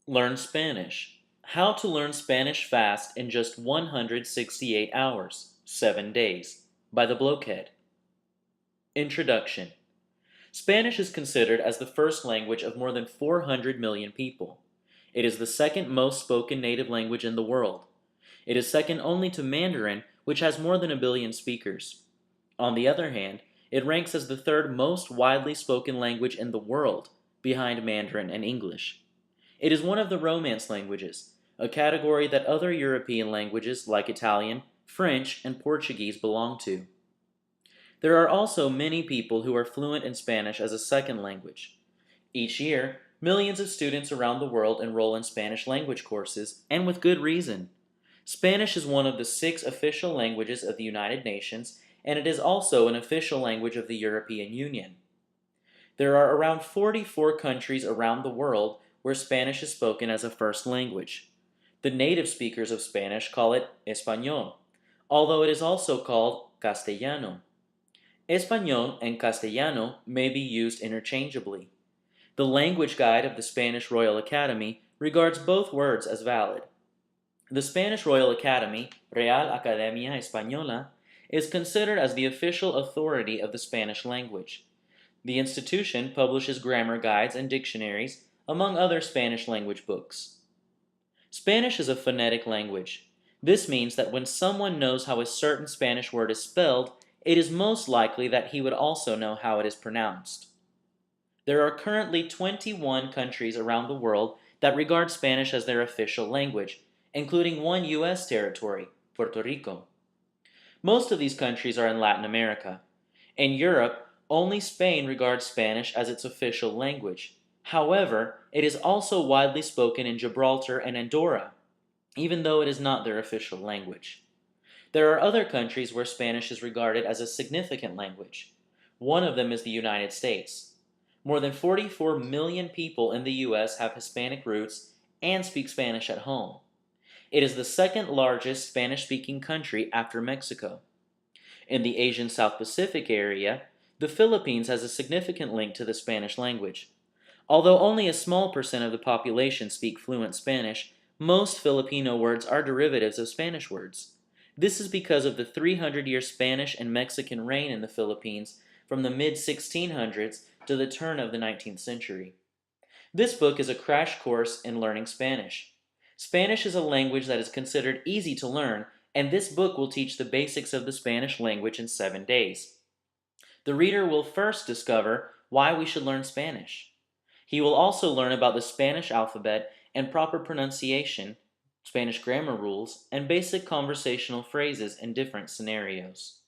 Learn Spanish. How to learn Spanish fast in just 168 hours, 7 days, by the Blokehead. Introduction. Spanish is considered as the first language of more than 400 million people. It is the second most spoken native language in the world. It is second only to Mandarin, which has more than a billion speakers. On the other hand, it ranks as the third most widely spoken language in the world, behind Mandarin and English. It is one of the Romance languages, a category that other European languages like Italian, French, and Portuguese belong to. There are also many people who are fluent in Spanish as a second language. Each year, millions of students around the world enroll in Spanish language courses, and with good reason. Spanish is one of the 6 official languages of the United Nations, and it is also an official language of the European Union. There are around 44 countries around the world where Spanish is spoken as a first language. The native speakers of Spanish call it Español, although it is also called Castellano. Español and Castellano may be used interchangeably. The language guide of the Spanish Royal Academy regards both words as valid. The Spanish Royal Academy, Real Academia Española, is considered as the official authority of the Spanish language. The institution publishes grammar guides and dictionaries, among other Spanish language books. Spanish is a phonetic language. This means that when someone knows how a certain Spanish word is spelled, it is most likely that he would also know how it is pronounced. There are currently 21 countries around the world that regard Spanish as their official language, including one U.S. territory, Puerto Rico. Most of these countries are in Latin America. In Europe, only Spain regards Spanish as its official language. However, it is also widely spoken in Gibraltar and Andorra, even though it is not their official language. There are other countries where Spanish is regarded as a significant language. One of them is the United States. More than 44 million people in the U.S. have Hispanic roots and speak Spanish at home. It is the second largest Spanish-speaking country after Mexico. In the Asian South Pacific area, the Philippines has a significant link to the Spanish language. Although only a small percent of the population speak fluent Spanish, most Filipino words are derivatives of Spanish words. This is because of the 300-year Spanish and Mexican reign in the Philippines from the mid-1600s to the turn of the 19th century. This book is a crash course in learning Spanish. Spanish is a language that is considered easy to learn, and this book will teach the basics of the Spanish language in 7 days. The reader will first discover why we should learn Spanish. He will also learn about the Spanish alphabet and proper pronunciation, Spanish grammar rules, and basic conversational phrases in different scenarios.